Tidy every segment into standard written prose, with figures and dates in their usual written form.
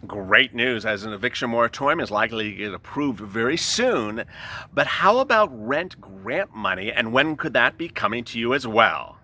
Great news, as an eviction moratorium is likely to get approved very soon. But how about rent grant money, and when could that be coming to you as well?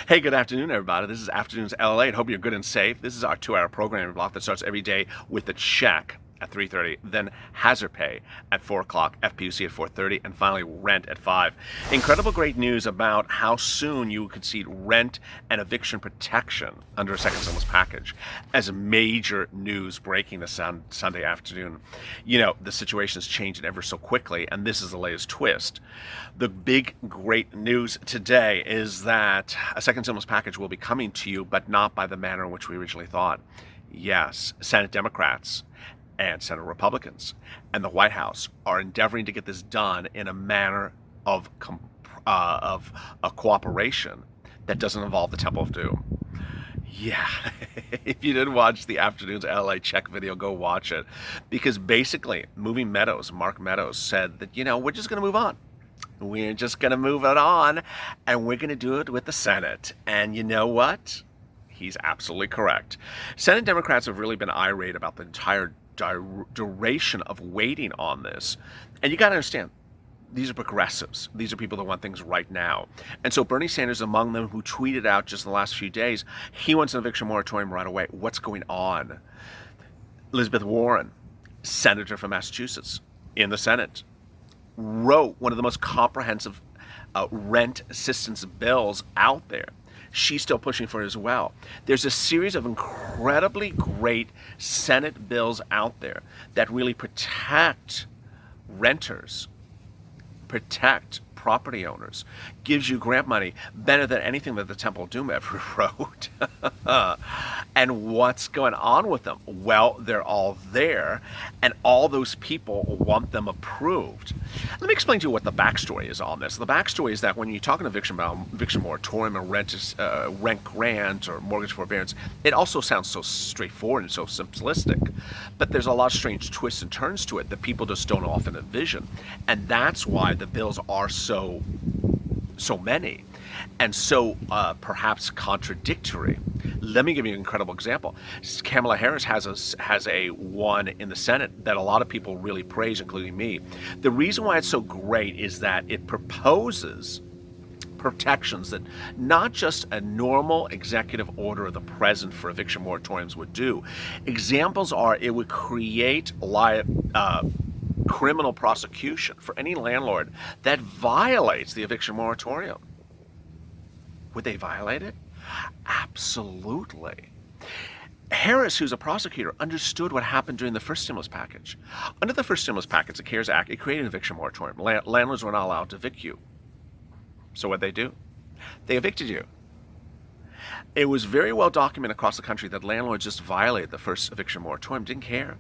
Hey, good afternoon, everybody. This is Afternoons LALATE. Hope you're good and safe. This is our 2-hour programming block that starts every day with the check at 3:30, then hazard pay at 4 o'clock, FPUC at 4:30, and finally rent at 5. Incredible great news about how soon you could see rent and eviction protection under a second stimulus package as major news breaking this Sunday afternoon. You know, the situation is changing ever so quickly, and this is the latest twist. The big great news today is that a second stimulus package will be coming to you, but not by the manner in which we originally thought. Yes, Senate Democrats and Senate Republicans and the White House are endeavoring to get this done in a manner of a cooperation that doesn't involve the Temple of Doom. Yeah, if you didn't watch the Afternoons LA Check video, go watch it. Because basically, Mark Meadows said that, we're just going to move on. We're just going to move it on, and we're going to do it with the Senate. And you know what? He's absolutely correct. Senate Democrats have really been irate about the entire duration of waiting on this. And you got to understand, these are progressives. These are people that want things right now. And so Bernie Sanders among them, who tweeted out just in the last few days, he wants an eviction moratorium right away. What's going on? Elizabeth Warren, senator from Massachusetts in the Senate, wrote one of the most comprehensive rent assistance bills out there. She's still pushing for it as well. There's a series of incredibly great Senate bills out there that really protect renters, protect property owners, gives you grant money better than anything that the Temple of Doom ever wrote. And what's going on with them? Well, they're all there, and all those people want them approved. Let me explain to you what the backstory is on this. The backstory is that when you talk an eviction moratorium, and rent grant, or mortgage forbearance, it also sounds so straightforward and so simplistic. But there's a lot of strange twists and turns to it that people just don't often envision. And that's why the bills are so many and so perhaps contradictory. Let me give you an incredible example. Kamala Harris has a one in the Senate that a lot of people really praise, including me. The reason why it's so great is that it proposes protections that not just a normal executive order of the president for eviction moratoriums would do. Examples are it would create criminal prosecution for any landlord that violates the eviction moratorium. Would they violate it? Absolutely. Harris, who's a prosecutor, understood what happened during the first stimulus package. Under the first stimulus package, the CARES Act, it created an eviction moratorium. Landlords were not allowed to evict you. So what'd they do? They evicted you. It was very well documented across the country that landlords just violated the first eviction moratorium, didn't care.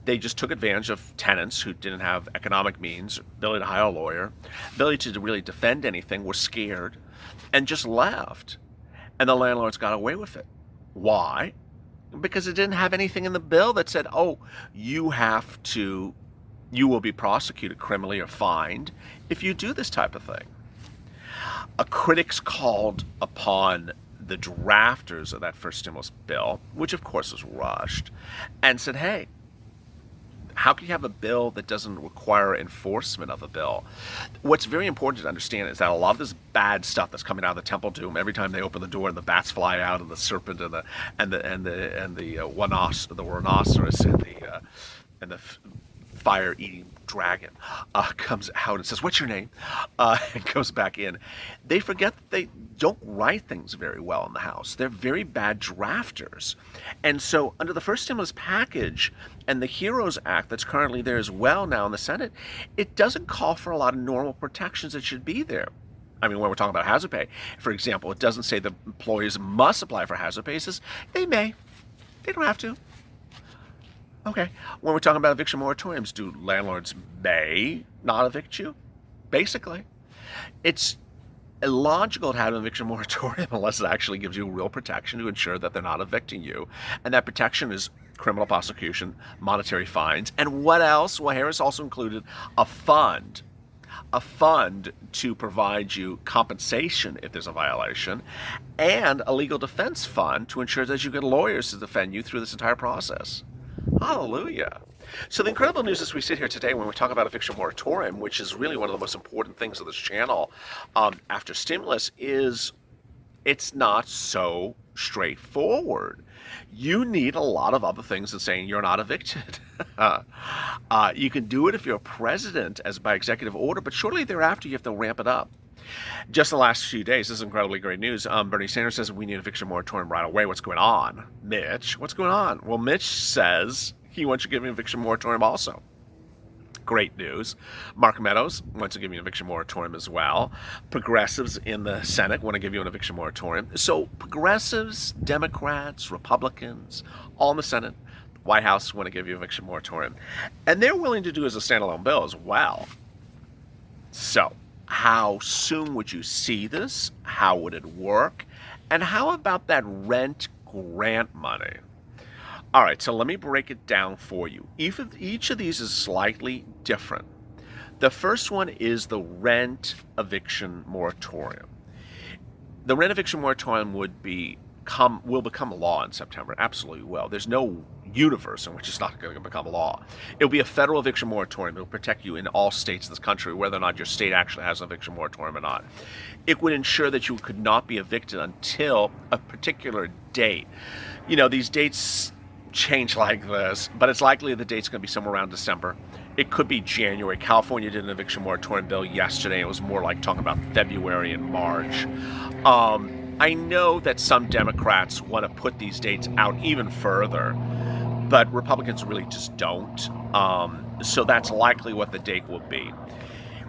They just took advantage of tenants who didn't have economic means, ability to hire a lawyer, ability to really defend anything, were scared, and just left. And the landlords got away with it. Why? Because it didn't have anything in the bill that said, oh, you will be prosecuted criminally or fined if you do this type of thing. Critics called upon the drafters of that first stimulus bill, which of course was rushed, and said, hey, how can you have a bill that doesn't require enforcement of a bill? What's very important to understand is that a lot of this bad stuff that's coming out of the Temple Doom, every time they open the door and the bats fly out, and the serpent and the rhinoceros and the fire-eating dragon comes out and says, "What's your name?" And goes back in. They forget that they don't write things very well in the House. They're very bad drafters. And so under the first stimulus package and the HEROES Act that's currently there as well now in the Senate, it doesn't call for a lot of normal protections that should be there. I mean, when we're talking about hazard pay, for example, it doesn't say the employees must apply for hazard pay. It says they may. They don't have to. Okay. When we're talking about eviction moratoriums, do landlords may not evict you? Basically. It's illogical to have an eviction moratorium unless it actually gives you real protection to ensure that they're not evicting you. And that protection is criminal prosecution, monetary fines, and what else? Well, Harris also included a fund to provide you compensation if there's a violation, and a legal defense fund to ensure that you get lawyers to defend you through this entire process. Hallelujah. So the incredible news as we sit here today when we talk about eviction moratorium, which is really one of the most important things of this channel after stimulus, is it's not so straightforward. You need a lot of other things than saying you're not evicted. You can do it if you're a president as by executive order, but shortly thereafter you have to ramp it up. Just in the last few days, this is incredibly great news. Bernie Sanders says we need an eviction moratorium right away. What's going on? Mitch, what's going on? Well, Mitch says he wants to give an eviction moratorium also. Great news. Mark Meadows wants to give you an eviction moratorium as well. Progressives in the Senate want to give you an eviction moratorium. So progressives, Democrats, Republicans, all in the Senate, White House want to give you an eviction moratorium. And they're willing to do it as a standalone bill as well. So how soon would you see this? How would it work? And how about that rent grant money? All right, so let me break it down for you. Each of these is slightly different. The first one is the rent eviction moratorium. The rent eviction moratorium will become a law in September. Absolutely will. There's no universe in which it's not going to become a law. It'll be a federal eviction moratorium. It'll protect you in all states of this country, whether or not your state actually has an eviction moratorium or not. It would ensure that you could not be evicted until a particular date. You know, these dates change like this, but it's likely the date's going to be somewhere around December. It could be January. California did an eviction moratorium bill yesterday. It was more like talking about February and March. I know that some Democrats want to put these dates out even further, but Republicans really just don't. So that's likely what the date will be.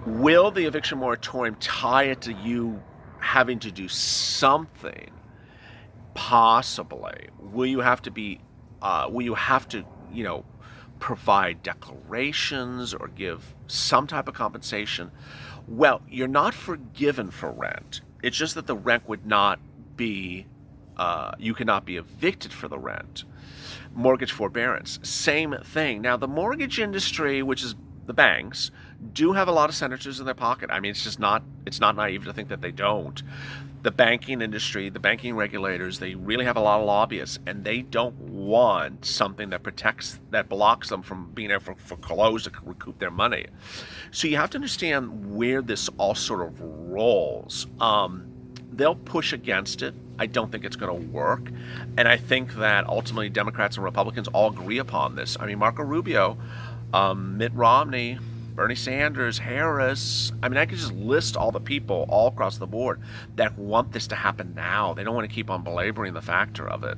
Will the eviction moratorium tie it to you having to do something? Possibly. Will you have to, provide declarations or give some type of compensation? Well, you're not forgiven for rent. It's just that the rent would not be, you cannot be evicted for the rent. Mortgage forbearance, same thing. Now, the mortgage industry, which is the banks, do have a lot of senators in their pocket. I mean, it's not naive to think that they don't. The banking industry, the banking regulators, they really have a lot of lobbyists, and they don't want something that blocks them from being able to foreclose to recoup their money. So you have to understand where this all sort of rolls. They'll push against it. I don't think it's going to work. And I think that ultimately Democrats and Republicans all agree upon this. I mean, Marco Rubio, Mitt Romney, Bernie Sanders, Harris. I mean, I could just list all the people all across the board that want this to happen now. They don't want to keep on belaboring the factor of it.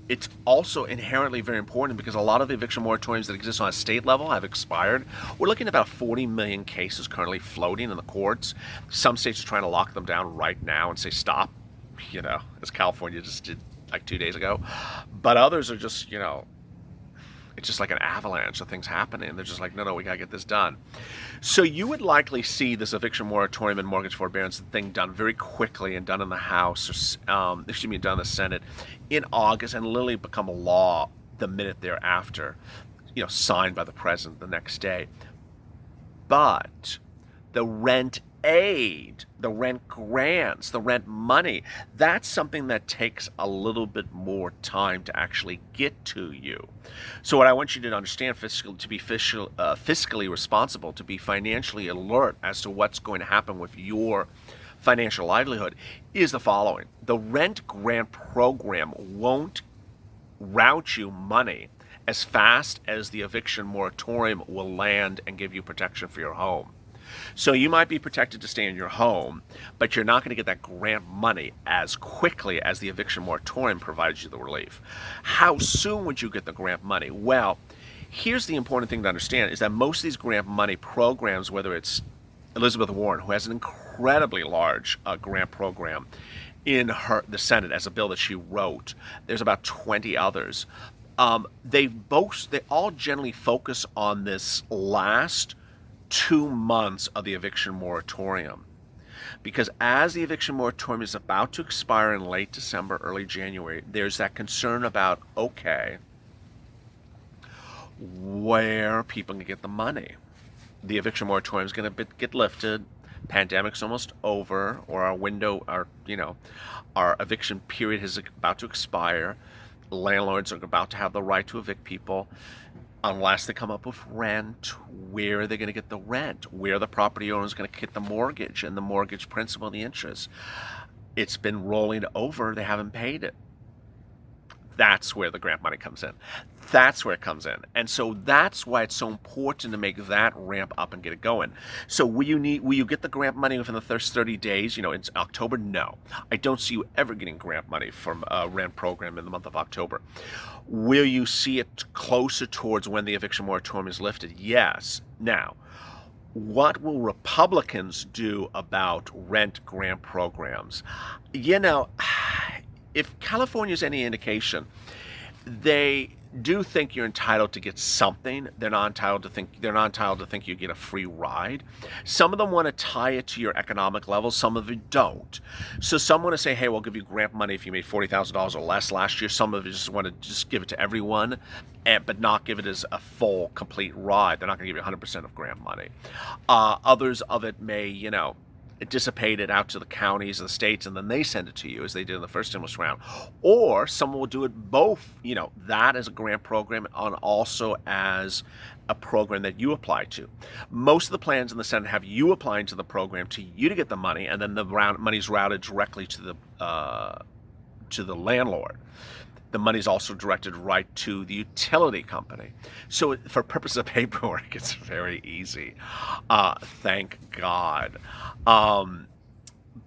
It's also inherently very important because a lot of the eviction moratoriums that exist on a state level have expired. We're looking at about 40 million cases currently floating in the courts. Some states are trying to lock them down right now and say stop, as California just did like 2 days ago. But others are just, it's just like an avalanche of things happening. They're just like, no, we got to get this done. So you would likely see this eviction moratorium and mortgage forbearance thing done very quickly and done in the House, done in the Senate in August and literally become a law the minute thereafter, signed by the president the next day. But the rent aid, the rent grants, the rent money, that's something that takes a little bit more time to actually get to you. So what I want you to understand, to be fiscally responsible, to be financially alert as to what's going to happen with your financial livelihood, is the following. The rent grant program won't route you money as fast as the eviction moratorium will land and give you protection for your home. So you might be protected to stay in your home, but you're not going to get that grant money as quickly as the eviction moratorium provides you the relief. How soon would you get the grant money? Well, here's the important thing to understand is that most of these grant money programs, whether it's Elizabeth Warren, who has an incredibly large grant program, the Senate as a bill that she wrote. There's about 20 others. They all generally focus on this last 2 months of the eviction moratorium. Because as the eviction moratorium is about to expire in late December, early January, there's that concern about, okay, where people can get the money. The eviction moratorium is going to get lifted. Pandemic's almost over, or our eviction period is about to expire. Landlords are about to have the right to evict people unless they come up with rent. Where are they going to get the rent? Where are the property owners going to get the mortgage and the mortgage principal and the interest? It's been rolling over. They haven't paid it. That's where the grant money comes in. That's where it comes in. And so that's why it's so important to make that ramp up and get it going. So will you get the grant money within the first 30 days? It's October? No. I don't see you ever getting grant money from a rent program in the month of October. Will you see it closer towards when the eviction moratorium is lifted? Yes. Now, what will Republicans do about rent grant programs? If California's any indication, they do think you're entitled to get something. They're not entitled to think you get a free ride. Some of them want to tie it to your economic level. Some of it don't. So some want to say, hey, we'll give you grant money if you made $40,000 or less last year. Some of it just want to give it to everyone, but not give it as a full, complete ride. They're not going to give you 100% of grant money. Others of it may, dissipate it out to the counties and the states, and then they send it to you as they did in the first stimulus round. Or someone will do it both, that as a grant program and also as a program that you apply to. Most of the plans in the Senate have you applying to the program to you to get the money, and then the money's routed directly to the landlord. The money's also directed right to the utility company. So for purposes of paperwork, it's very easy. Thank God.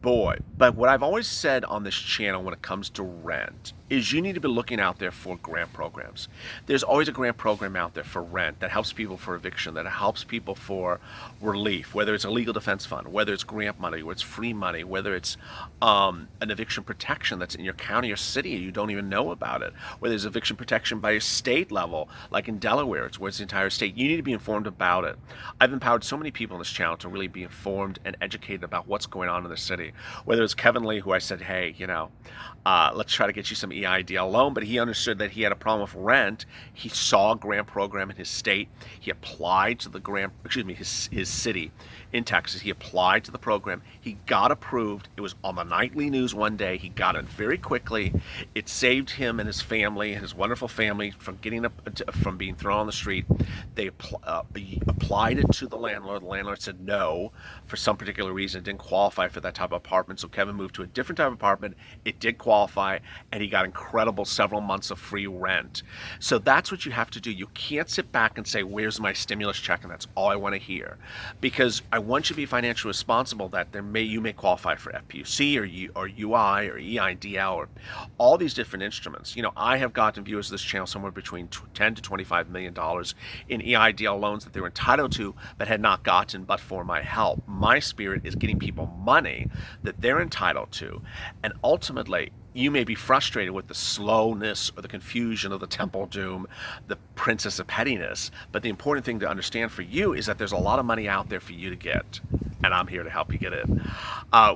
But what I've always said on this channel when it comes to rent is you need to be looking out there for grant programs. There's always a grant program out there for rent that helps people for eviction, that helps people for relief, whether it's a legal defense fund, whether it's grant money, whether it's free money, whether it's an eviction protection that's in your county or city and you don't even know about it, whether there's eviction protection by a state level, like in Delaware, it's where it's the entire state. You need to be informed about it. I've empowered so many people on this channel to really be informed and educated about what's going on in the city. Whether it's Kevin Lee, who I said, hey, let's try to get you some EIDL loan, but he understood that he had a problem with rent. He saw a grant program in his state. He applied to the his city in Texas. He applied to the program. He got approved. It was on the nightly news one day. He got it very quickly. It saved him and his family, and his wonderful family, from from being thrown on the street. They applied it to the landlord. The landlord said no for some particular reason. It didn't qualify for that type of apartment. So Kevin moved to a different type of apartment. It did qualify, and he got incredible several months of free rent. So that's what you have to do. You can't sit back and say, where's my stimulus check, and that's all I want to hear. Because I want you to be financially responsible, that you may qualify for FPUC or UI or EIDL or all these different instruments. I have gotten viewers of this channel somewhere between $10 to $25 million in EIDL loans that they were entitled to but had not gotten but for my help. My spirit is getting people money that they're entitled to, and ultimately you may be frustrated with the slowness or the confusion of the Temple Doom, the Princess of Pettiness, but the important thing to understand for you is that there's a lot of money out there for you to get, and I'm here to help you get it.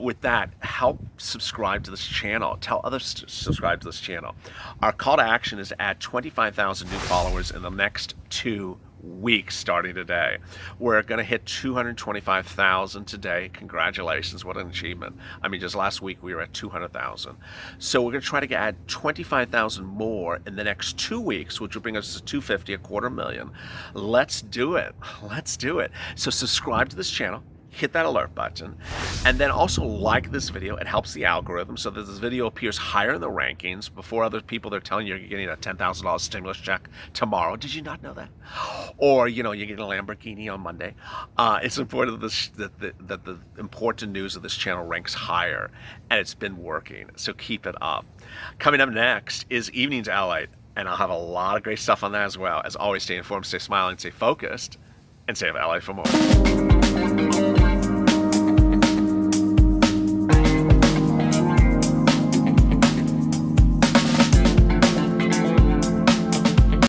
With that, help subscribe to this channel. Tell others to subscribe to this channel. Our call to action is to add 25,000 new followers in the next 2 weeks starting today. We're going to hit 225,000 today. Congratulations, what an achievement. I mean, just last week we were at 200,000. So we're going to try to add 25,000 more in the next 2 weeks, which will bring us to 250, 250,000. Let's do it. Let's do it. So subscribe to this channel. Hit that alert button, and then also like this video. It helps the algorithm so that this video appears higher in the rankings before other people. They're telling you you're getting a $10,000 stimulus check tomorrow. Did you not know that? Or you're getting a Lamborghini on Monday. It's important that the important news of this channel ranks higher, and it's been working. So keep it up. Coming up next is Evenings LALATE, and I'll have a lot of great stuff on that as well. As always, stay informed, stay smiling, stay focused, and save LA for more.